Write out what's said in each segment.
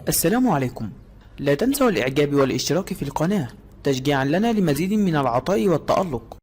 السلام عليكم. لا تنسوا الإعجاب والاشتراك في القناة تشجيعا لنا لمزيد من العطاء والتألق.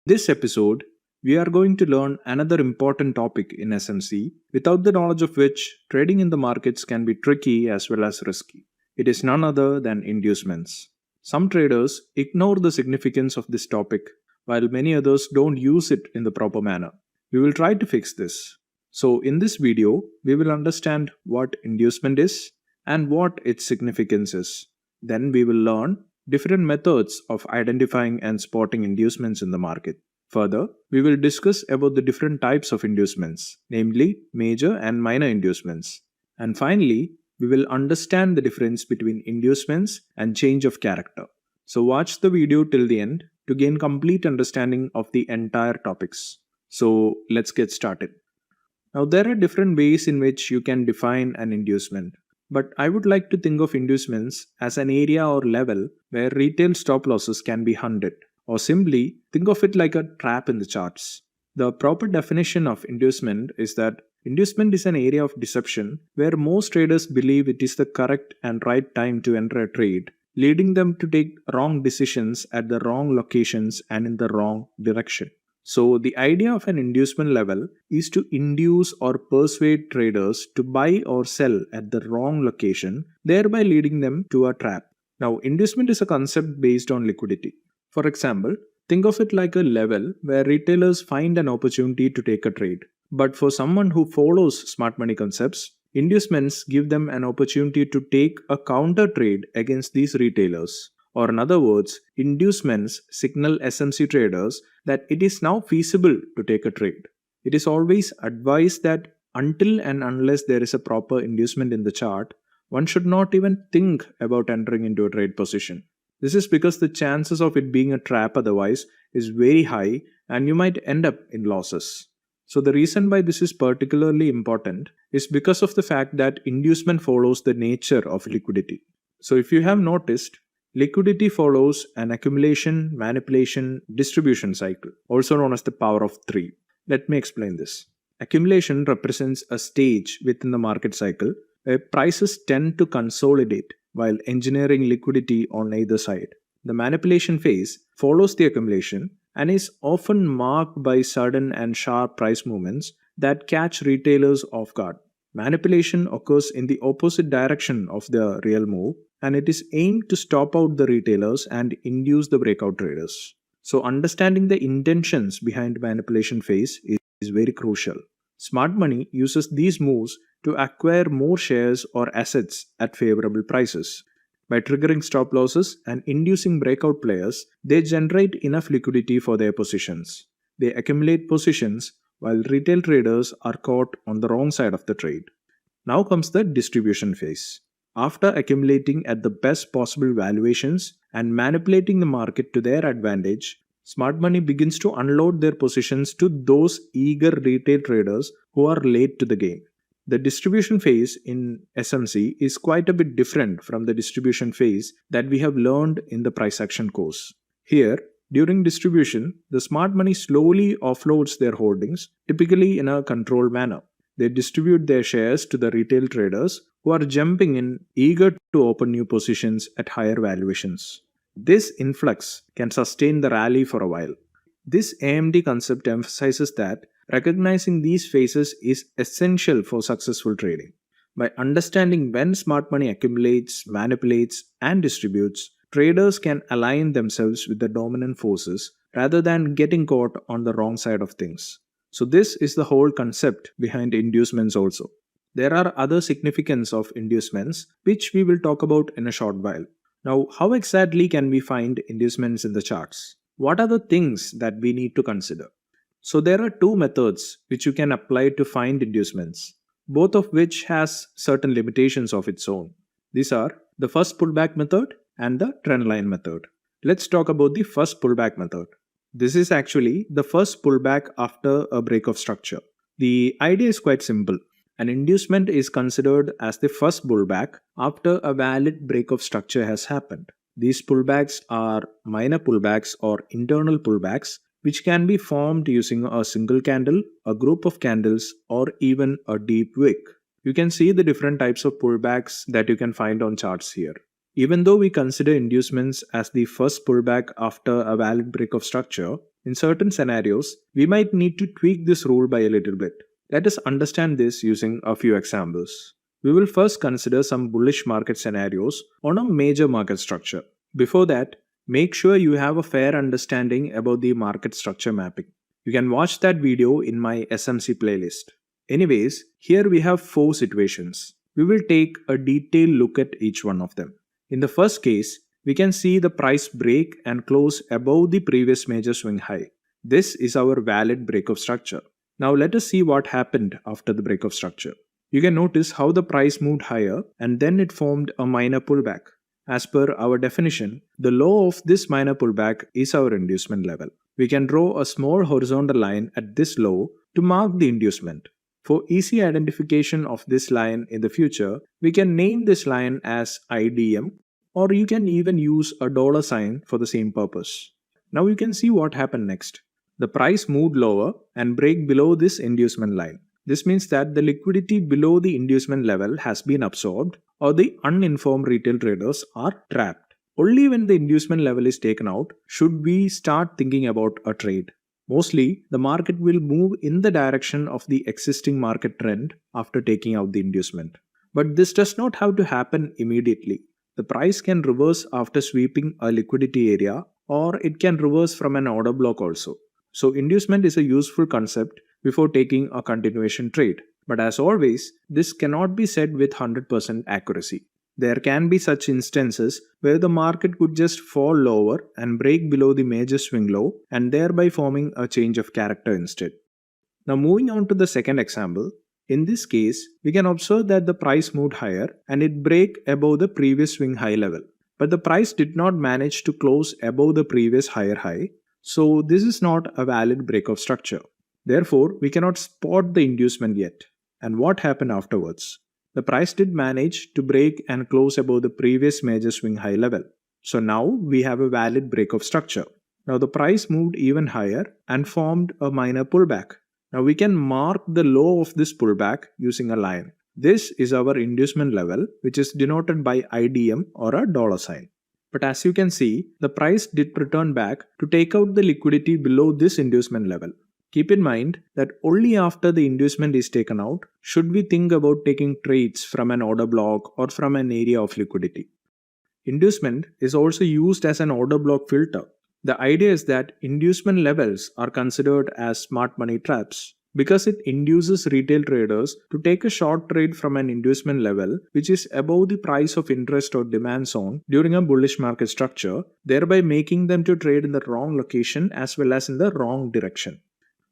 This episode, we are going to learn another important topic in SMC, without the knowledge of which trading in the markets can be tricky as well as risky. It is none other than inducements. Some traders ignore the significance of this topic, while many others don't use it in the proper manner. We will try to fix this. So, in this video, we will understand what inducement is and what its significance is. Then we will learn different methods of identifying and spotting inducements in the market. Further, we will discuss about the different types of inducements, namely major and minor inducements. And finally, we will understand the difference between inducements and change of character. So watch the video till the end to gain complete understanding of the entire topics. So let's get started. Now there are different ways in which you can define an inducement. But I would like to think of inducements as an area or level where retail stop losses can be hunted, or simply think of it like a trap in the charts. The proper definition of inducement is that inducement is an area of deception where most traders believe it is the correct and right time to enter a trade, leading them to take wrong decisions at the wrong locations and in the wrong direction. So, the idea of an inducement level is to induce or persuade traders to buy or sell at the wrong location, thereby leading them to a trap. Now, inducement is a concept based on liquidity. For example, think of it like a level where retailers find an opportunity to take a trade. But for someone who follows smart money concepts, inducements give them an opportunity to take a counter trade against these retailers. Or in other words, inducements signal SMC traders that it is now feasible to take a trade. It is always advised that until and unless there is a proper inducement in the chart, one should not even think about entering into a trade position. This is because the chances of it being a trap otherwise is very high and you might end up in losses. So the reason why this is particularly important is because of the fact that inducement follows the nature of liquidity. So if you have noticed, liquidity follows an accumulation, manipulation, distribution cycle, also known as the power of three. Let me explain this. Accumulation represents a stage within the market cycle where prices tend to consolidate while engineering liquidity on either side. The manipulation phase follows the accumulation and is often marked by sudden and sharp price movements that catch retailers off guard. Manipulation occurs in the opposite direction of the real move, and it is aimed to stop out the retailers and induce the breakout traders. So understanding the intentions behind manipulation phase is very crucial. Smart money uses these moves to acquire more shares or assets at favorable prices. By triggering stop losses and inducing breakout players, they generate enough liquidity for their positions. They accumulate positions while retail traders are caught on the wrong side of the trade. Now comes the distribution phase. After accumulating at the best possible valuations and manipulating the market to their advantage, smart money begins to unload their positions to those eager retail traders who are late to the game. The distribution phase in SMC is quite a bit different from the distribution phase that we have learned in the price action course. Here, during distribution, the smart money slowly offloads their holdings, typically in a controlled manner. They distribute their shares to the retail traders who are jumping in, eager to open new positions at higher valuations. This influx can sustain the rally for a while. This AMD concept emphasizes that recognizing these phases is essential for successful trading. By understanding when smart money accumulates, manipulates, and distributes, traders can align themselves with the dominant forces rather than getting caught on the wrong side of things. So this is the whole concept behind inducements also. There are other significance of inducements which we will talk about in a short while. Now, how exactly can we find inducements in the charts? What are the things that we need to consider? So there are two methods which you can apply to find inducements, both of which has certain limitations of its own. These are the first pullback method and the trend line method. Let's talk about the first pullback method. This is actually the first pullback after a break of structure. The idea is quite simple. An inducement is considered as the first pullback after a valid break of structure has happened. These pullbacks are minor pullbacks or internal pullbacks, which can be formed using a single candle, a group of candles, or even a deep wick. You can see the different types of pullbacks that you can find on charts here. Even though we consider inducements as the first pullback after a valid break of structure, in certain scenarios, we might need to tweak this rule by a little bit. Let us understand this using a few examples. We will first consider some bullish market scenarios on a major market structure. Before that, make sure you have a fair understanding about the market structure mapping. You can watch that video in my SMC playlist. Anyways, here we have 4 situations. We will take a detailed look at each one of them. In the first case, we can see the price break and close above the previous major swing high. This is our valid break of structure. Now let us see what happened after the break of structure. You can notice how the price moved higher and then it formed a minor pullback. As per our definition, the low of this minor pullback is our inducement level. We can draw a small horizontal line at this low to mark the inducement. For easy identification of this line in the future, we can name this line as IDM, or you can even use a dollar sign for the same purpose. Now you can see what happened next. The price moved lower and break below this inducement line. This means that the liquidity below the inducement level has been absorbed, or the uninformed retail traders are trapped. Only when the inducement level is taken out should we start thinking about a trade. Mostly, the market will move in the direction of the existing market trend after taking out the inducement. But this does not have to happen immediately. The price can reverse after sweeping a liquidity area, or it can reverse from an order block also. So inducement is a useful concept before taking a continuation trade. But as always, this cannot be said with 100% accuracy. There can be such instances where the market could just fall lower and break below the major swing low and thereby forming a change of character instead. Now moving on to the second example, in this case, we can observe that the price moved higher and it break above the previous swing high level. But the price did not manage to close above the previous higher high, so this is not a valid break of structure. Therefore, we cannot spot the inducement yet. And what happened afterwards? The price did manage to break and close above the previous major swing high level. So now we have a valid break of structure. Now the price moved even higher and formed a minor pullback. Now we can mark the low of this pullback using a line. This is our inducement level, which is denoted by IDM or a dollar sign. But as you can see, the price did return back to take out the liquidity below this inducement level. Keep in mind that only after the inducement is taken out should we think about taking trades from an order block or from an area of liquidity. Inducement is also used as an order block filter. The idea is that inducement levels are considered as smart money traps because it induces retail traders to take a short trade from an inducement level which is above the price of interest or demand zone during a bullish market structure, thereby making them to trade in the wrong location as well as in the wrong direction.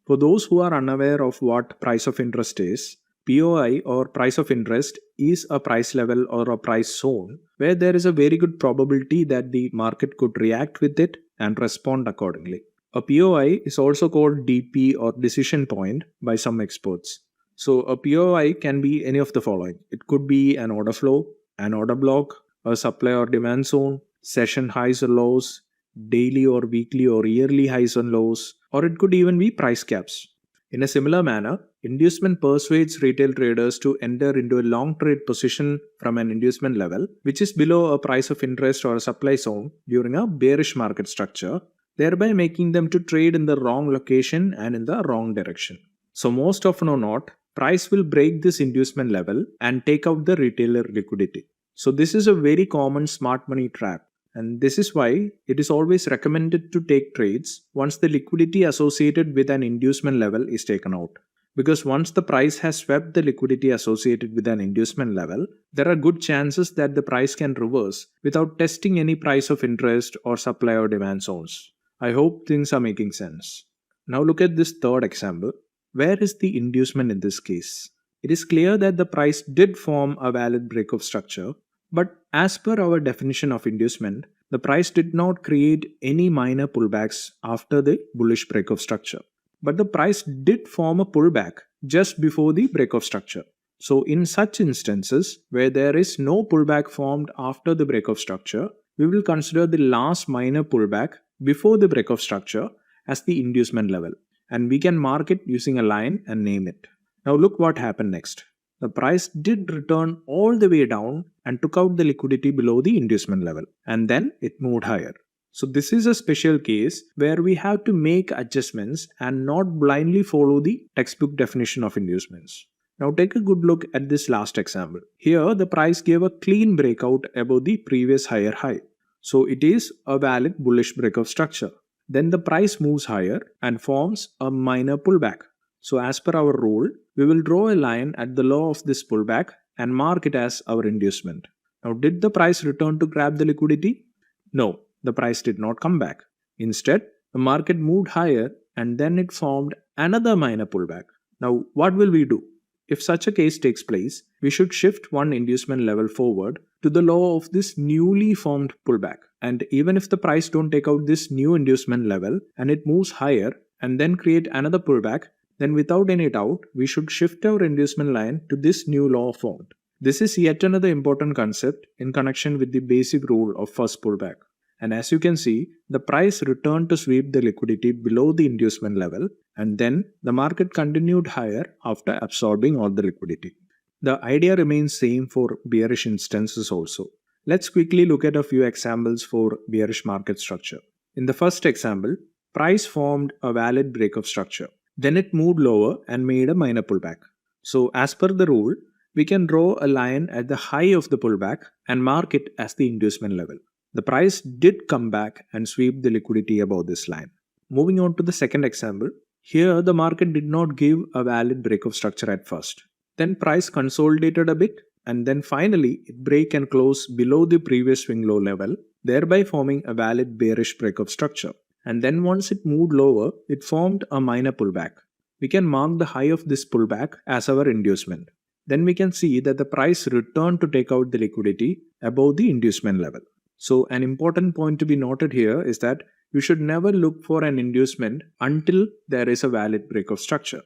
For those who are unaware of what price of interest is, POI or price of interest is a price level or a price zone where there is a very good probability that the market could react with it and respond accordingly. A POI is also called DP or decision point by some experts. So a POI can be any of the following. It could be an order flow, an order block, a supply or demand zone, session highs or lows, daily or weekly or yearly highs and lows, or it could even be price caps. In a similar manner, inducement persuades retail traders to enter into a long trade position from an inducement level, which is below a price of interest or a supply zone during a bearish market structure, thereby making them to trade in the wrong location and in the wrong direction. So most often or not, price will break this inducement level and take out the retailer liquidity. So this is a very common smart money trap. And this is why it is always recommended to take trades once the liquidity associated with an inducement level is taken out. Because once the price has swept the liquidity associated with an inducement level, there are good chances that the price can reverse without testing any price of interest or supply or demand zones. I hope things are making sense. Now look at this third example. Where is the inducement in this case? It is clear that the price did form a valid break of structure, but as per our definition of inducement, the price did not create any minor pullbacks after the bullish break of structure. But the price did form a pullback just before the break of structure. So in such instances where there is no pullback formed after the break of structure, we will consider the last minor pullback before the break of structure as the inducement level. And we can mark it using a line and name it. Now look what happened next. the price did return all the way down and took out the liquidity below the inducement level, and then it moved higher. So this is a special case where we have to make adjustments and not blindly follow the textbook definition of inducements. Now take a good look at this last example. Here the price gave a clean breakout above the previous higher high. So it is a valid bullish breakout structure. Then the price moves higher and forms a minor pullback. So as per our rule, we will draw a line at the low of this pullback and mark it as our inducement. Now did the price return to grab the liquidity? No, the price did not come back. Instead, the market moved higher and then it formed another minor pullback. Now what will we do? If such a case takes place, we should shift one inducement level forward to the low of this newly formed pullback. And even if the price don't take out this new inducement level and it moves higher and then create another pullback, then without any doubt, we should shift our inducement line to this new low formed. This is yet another important concept in connection with the basic rule of first pullback. And as you can see, the price returned to sweep the liquidity below the inducement level, and then the market continued higher after absorbing all the liquidity. The idea remains same for bearish instances also. Let's quickly look at a few examples for bearish market structure. In the first example, price formed a valid breakout structure. Then it moved lower and made a minor pullback. So as per the rule, we can draw a line at the high of the pullback and mark it as the inducement level. The price did come back and sweep the liquidity above this line. Moving on to the second example, here the market did not give a valid breakout structure at first. Then price consolidated a bit and then finally it break and close below the previous swing low level, thereby forming a valid bearish breakout structure. And then once it moved lower, it formed a minor pullback. We can mark the high of this pullback as our inducement. Then we can see that the price returned to take out the liquidity above the inducement level. So an important point to be noted here is that you should never look for an inducement until there is a valid breakout structure.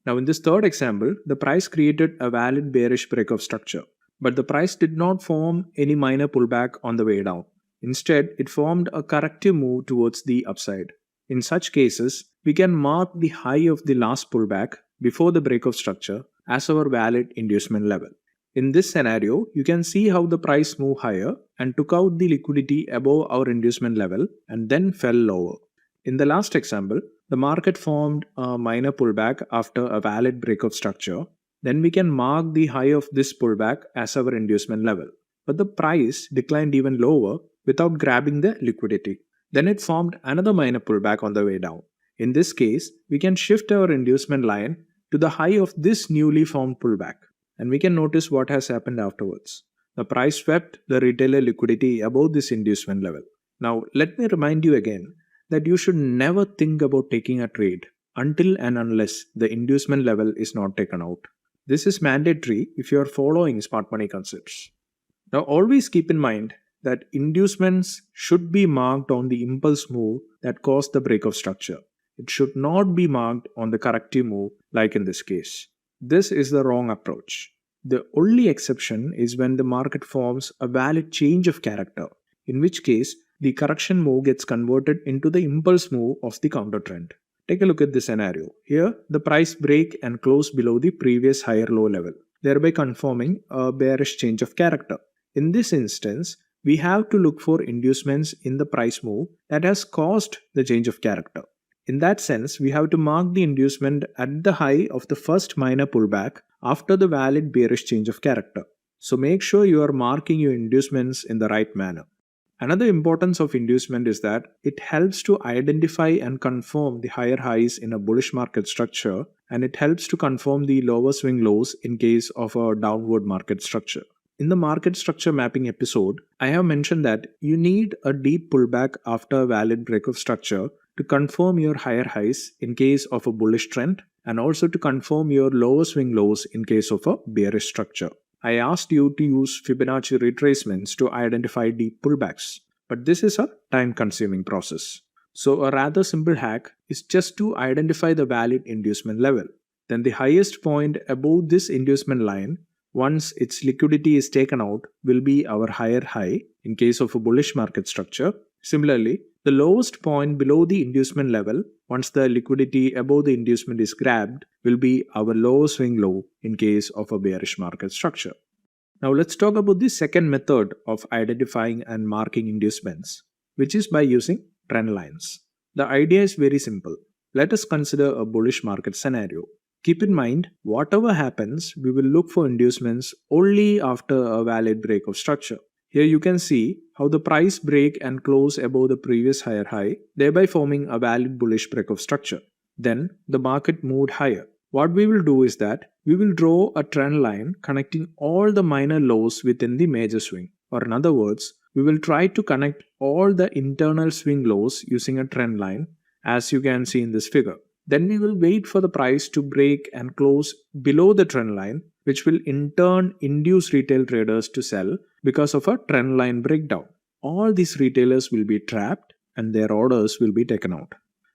Now in this third example, the price created a valid bearish breakout structure, but the price did not form any minor pullback on the way down. Instead, it formed a corrective move towards the upside. In such cases, we can mark the high of the last pullback before the breakout structure as our valid inducement level. In this scenario, you can see how the price moved higher and took out the liquidity above our inducement level and then fell lower. In the last example, the market formed a minor pullback after a valid breakout structure. Then we can mark the high of this pullback as our inducement level. But the price declined even lower without grabbing the liquidity. Then it formed another minor pullback on the way down. In this case, we can shift our inducement line to the high of this newly formed pullback. And we can notice what has happened afterwards. The price swept the retailer liquidity above this inducement level. Now, let me remind you again that you should never think about taking a trade until and unless the inducement level is not taken out. This is mandatory if you are following smart money concepts. Now, always keep in mind that inducements should be marked on the impulse move that caused the breakout structure. It should not be marked on the corrective move like in this case. This is the wrong approach. The only exception is when the market forms a valid change of character, in which case the correction move gets converted into the impulse move of the counter trend. Take a look at this scenario. Here, the price break and close below the previous higher low level, thereby confirming a bearish change of character. In this instance, we have to look for inducements in the price move that has caused the change of character. In that sense, we have to mark the inducement at the high of the first minor pullback after the valid bearish change of character. So make sure you are marking your inducements in the right manner. Another importance of inducement is that it helps to identify and confirm the higher highs in a bullish market structure, and it helps to confirm the lower swing lows in case of a downward market structure. In the market structure mapping episode, I have mentioned that you need a deep pullback after a valid breakout structure to confirm your higher highs in case of a bullish trend, and also to confirm your lower swing lows in case of a bearish structure. I asked you to use Fibonacci retracements to identify deep pullbacks, but this is a time-consuming process. So a rather simple hack is just to identify the valid inducement level. Then the highest point above this inducement line, once its liquidity is taken out, will be our higher high in case of a bullish market structure, Similarly, the lowest point below the inducement level, once the liquidity above the inducement is grabbed, will be our low swing low in case of a bearish market structure. Now let's talk about the second method of identifying and marking inducements, which is by using trend lines. The idea is very simple. Let us consider a bullish market scenario. Keep in mind, whatever happens, we will look for inducements only after a valid break of structure. Here you can see how the price break and close above the previous higher high, thereby forming a valid bullish break of structure. Then the market moved higher. What we will do is that we will draw a trend line connecting all the minor lows within the major swing. Or in other words, we will try to connect all the internal swing lows using a trend line, as you can see in this figure. Then we will wait for the price to break and close below the trend line, which will in turn induce retail traders to sell because of a trend line breakdown. All these retailers will be trapped and their orders will be taken out.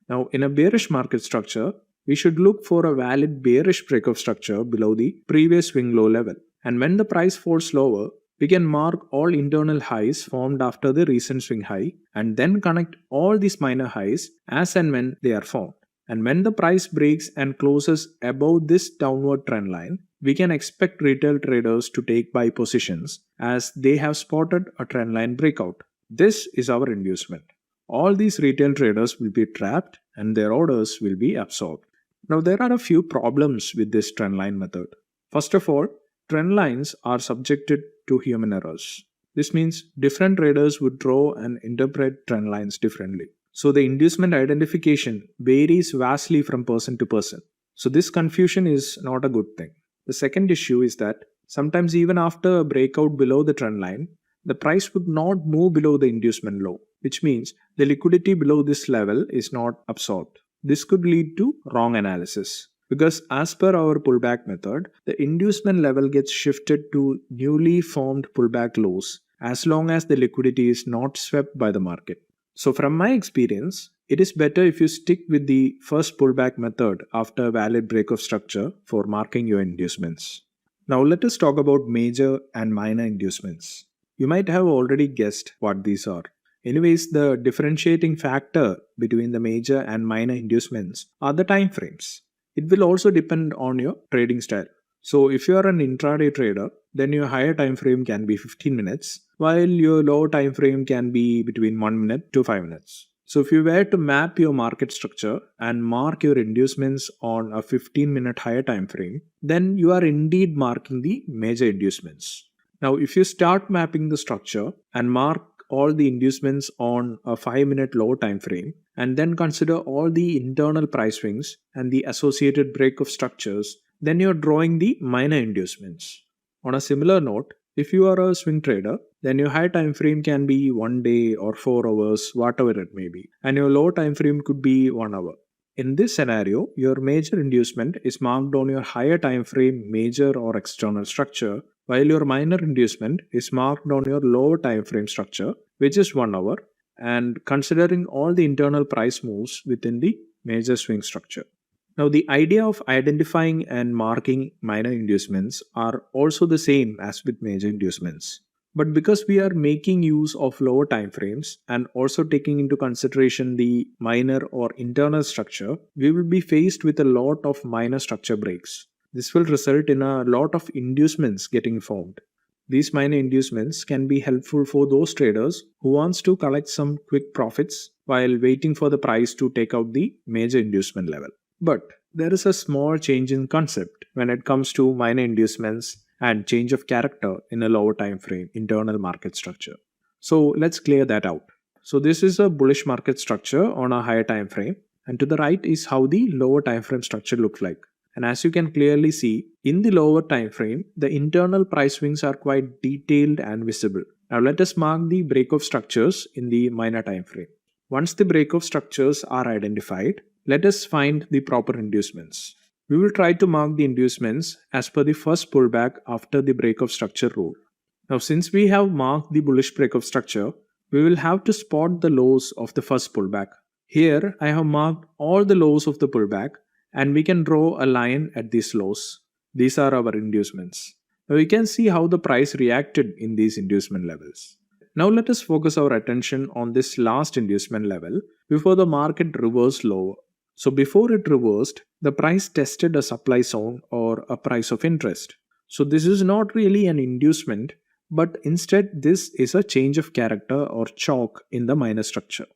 Now, in a bearish market structure, we should look for a valid bearish break of structure below the previous swing low level. And when the price falls lower, we can mark all internal highs formed after the recent swing high and then connect all these minor highs as and when they are formed. And when the price breaks and closes above this downward trend line, we can expect retail traders to take buy positions as they have spotted a trend line breakout. This is our inducement. All these retail traders will be trapped and their orders will be absorbed. Now there are a few problems with this trend line method. First of all, trend lines are subjected to human errors. This means different traders would draw and interpret trend lines differently. So the inducement identification varies vastly from person to person. So this confusion is not a good thing. The second issue is that sometimes even after a breakout below the trend line, the price would not move below the inducement low, which means the liquidity below this level is not absorbed. This could lead to wrong analysis because as per our pullback method, the inducement level gets shifted to newly formed pullback lows as long as the liquidity is not swept by the market. So from my experience, it is better if you stick with the first pullback method after a valid break of structure for marking your inducements. Now let us talk about major and minor inducements. You might have already guessed what these are. Anyways, the differentiating factor between the major and minor inducements are the time frames. It will also depend on your trading style. So if you are an intraday trader, then your higher time frame can be 15 minutes, while your lower time frame can be between 1 minute to 5 minutes. So if you were to map your market structure and mark your inducements on a 15-minute higher time frame, then you are indeed marking the major inducements. Now, if you start mapping the structure and mark all the inducements on a 5-minute lower time frame and then consider all the internal price swings and the associated break of structures, then you're drawing the minor inducements. On a similar note, if you are a swing trader, then your high time frame can be 1 day or 4 hours, whatever it may be, and your low time frame could be 1 hour. In this scenario, your major inducement is marked on your higher time frame major or external structure, while your minor inducement is marked on your lower time frame structure, which is 1 hour, and considering all the internal price moves within the major swing structure. Now, the idea of identifying and marking minor inducements are also the same as with major inducements. But because we are making use of lower time frames and also taking into consideration the minor or internal structure, we will be faced with a lot of minor structure breaks. This will result in a lot of inducements getting formed. These minor inducements can be helpful for those traders who wants to collect some quick profits while waiting for the price to take out the major inducement level. But there is a small change in concept when it comes to minor inducements and change of character in a lower time frame internal market structure. So let's clear that out. So this is a bullish market structure on a higher time frame, and to the right is how the lower time frame structure looks like. And as you can clearly see, in the lower time frame, the internal price swings are quite detailed and visible. Now let us mark the break of structures in the minor time frame. Once the break of structures are identified, let us find the proper inducements. We will try to mark the inducements as per the first pullback after the break of structure rule. Now since we have marked the bullish break of structure, we will have to spot the lows of the first pullback. Here I have marked all the lows of the pullback, and we can draw a line at these lows. These are our inducements. Now we can see how the price reacted in these inducement levels. Now let us focus our attention on this last inducement level before the market reversed lower. So before it reversed, the price tested a supply zone or a price of interest. So this is not really an inducement, but instead this is a change of character or chalk in the minor structure.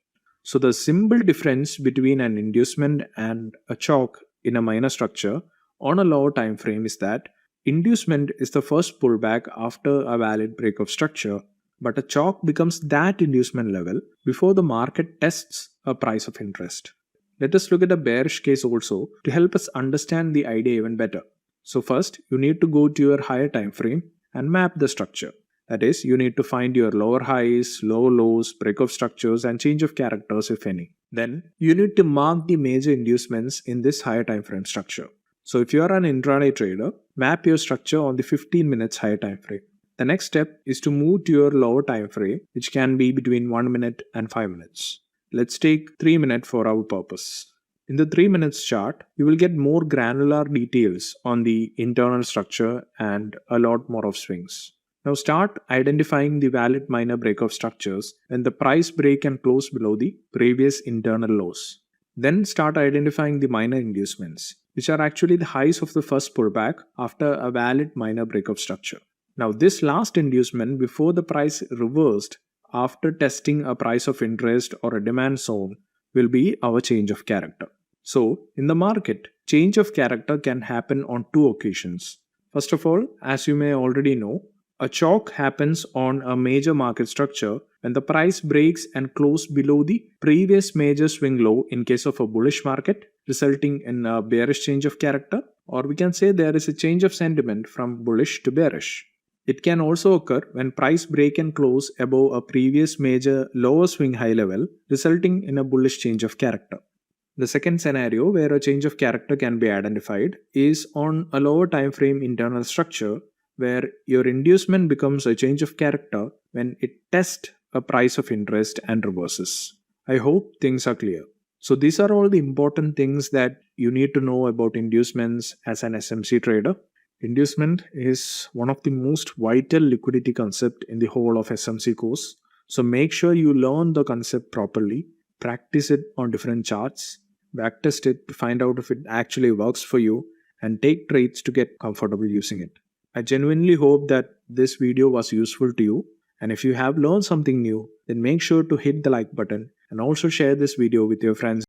So the symbol difference between an inducement and a chalk in a minor structure on a lower time frame is that inducement is the first pullback after a valid break of structure, but a chalk becomes that inducement level before the market tests a price of interest. Let us look at a bearish case also to help us understand the idea even better. So first, you need to go to your higher time frame and map the structure. That is, you need to find your lower highs, lower lows, break of structures and change of characters if any. Then, you need to mark the major inducements in this higher time frame structure. So if you are an intraday trader, map your structure on the 15 minutes higher time frame. The next step is to move to your lower time frame, which can be between 1 minute and 5 minutes. Let's take 3 minutes for our purpose. In the 3 minutes chart, you will get more granular details on the internal structure and a lot more of swings. Now start identifying the valid minor breakout structures when the price break and close below the previous internal lows. Then start identifying the minor inducements, which are actually the highs of the first pullback after a valid minor breakout structure. Now this last inducement before the price reversed after testing a price of interest or a demand zone will be our change of character. So in the market, change of character can happen on two occasions. First of all, as you may already know, a chalk happens on a major market structure when the price breaks and close below the previous major swing low in case of a bullish market, resulting in a bearish change of character, or we can say there is a change of sentiment from bullish to bearish. It can also occur when price break and close above a previous major lower swing high level, resulting in a bullish change of character. The second scenario where a change of character can be identified is on a lower time frame internal structure where your inducement becomes a change of character when it tests a price of interest and reverses. I hope things are clear. So these are all the important things that you need to know about inducements as an SMC trader. Inducement is one of the most vital liquidity concept in the whole of SMC course. So make sure you learn the concept properly, practice it on different charts, backtest it to find out if it actually works for you, and take trades to get comfortable using it. I genuinely hope that this video was useful to you, and if you have learned something new, then make sure to hit the like button and also share this video with your friends